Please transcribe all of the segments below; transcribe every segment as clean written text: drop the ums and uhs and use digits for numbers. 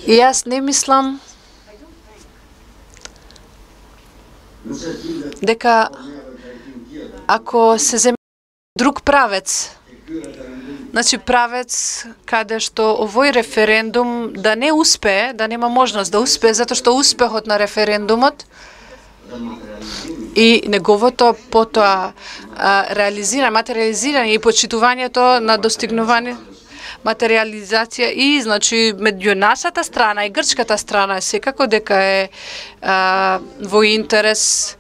И јас не мислам дека ако се земе друг правец, значи правец каде што овој референдум да не успее, да нема можност да успее, затоа што успехот на референдумот и неговото потоа материализирање и почитувањето на достигнување материализација и значи меѓу нашата страна и грчката страна секако дека е во интерес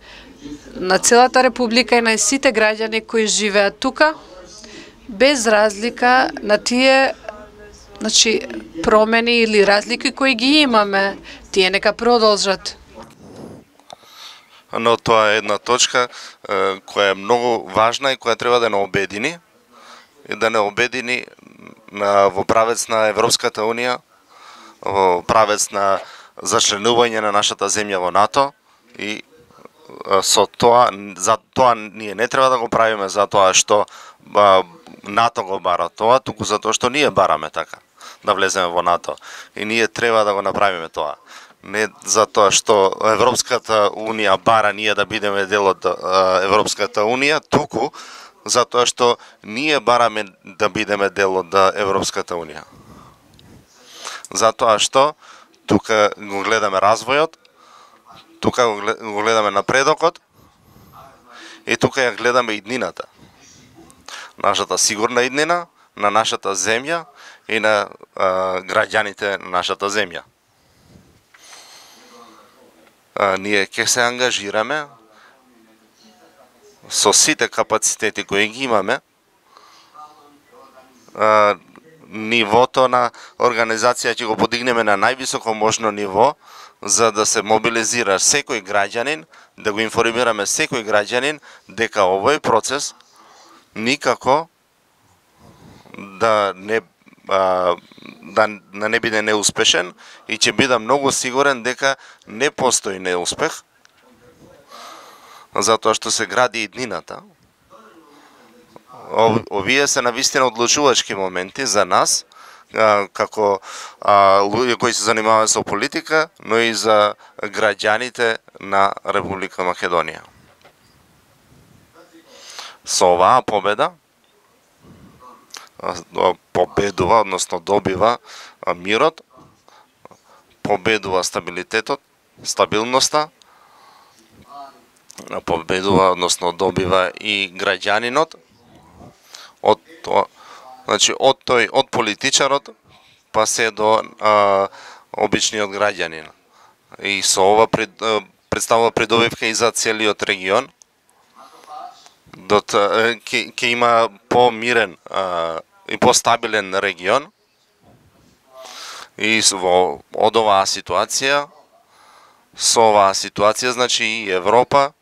на целата република и на сите граѓани кои живеат тука, без разлика на тие значи промени или разлики кои ги имаме, тие нека продолжат. Но тоа е една точка која е многу важна и која треба да не обедини и да не обедини во правец на Европската Унија, во правец на зачленување на нашата земја во НАТО и со тоа, за тоа ние не треба да го правиме затоа што НАТО го бара тоа, туку затоа што ние бараме така да влеземе во НАТО и ние треба да го направиме тоа. Не затоа што Европската Унија бара ние да бидеме дел од Европската Унија, туку затоа што ние бараме да бидеме дел од Европската Унија. Затоа што тука го гледаме развојот, тука го гледаме напредокот и тука ја гледаме иднината. Нашата сигурна иднина на нашата земја и на граѓаните на нашата земја. Ние ќе се ангажираме со сите капацитети кои ги имаме, нивото на организација ќе го подигнеме на највисоко можно ниво, за да се мобилизира секој граѓанин, да го информираме секој граѓанин дека овој процес никако да не биде неуспешен и ќе бидам многу сигурен дека не постои неуспех, затоа што се гради иднината. Овие се навистина одлучувачки моменти за нас, како луѓе кои се занимаваат со политика, но и за граѓаните на Република Македонија. Со оваа победа победува, односно добива мирот, победува стабилитетот, стабилноста, победува, односно добива и граѓанинот од политичарот па се до обичниот граѓанин. И со ова представува придобивка и за целиот регион. Ќе има помирен и постабилен регион и од оваа ситуација, со оваа ситуација, значи и Европа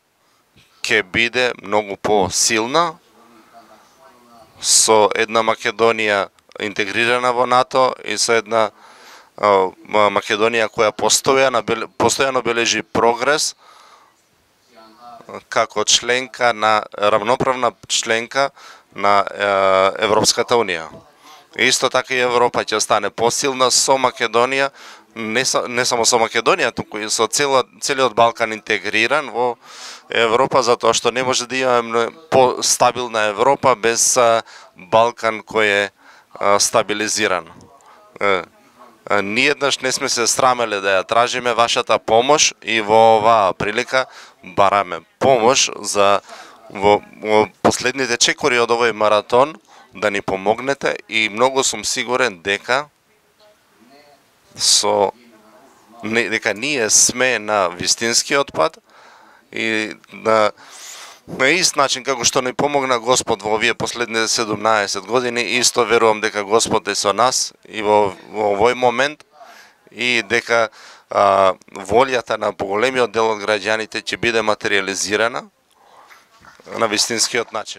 ќе биде многу посилна, со една Македонија интегрирана во НАТО и со една Македонија која постојано бележи прогрес како членка на равноправна членка на Европската Унија. Исто така и Европа ќе стане посилна со Македонија, не само со Македонија, туку и со целиот Балкан интегриран во Европа, затоа што не може да имаме постабилна Европа без Балкан кој е стабилизиран. Ниеднаш не сме се срамеле да ја тражиме вашата помош и во оваа прилика бараме помош за во последните чекори од овој маратон да ни помогнете и многу сум сигурен дека дека ние сме на вистинскиот пат и на ист начин како што ни помогна Господ во овие последните 17 години, исто верувам дека Господ е со нас и во овој момент и дека волјата на поголемиот дел од граѓаните ќе биде материализирана на вистинскиот начин.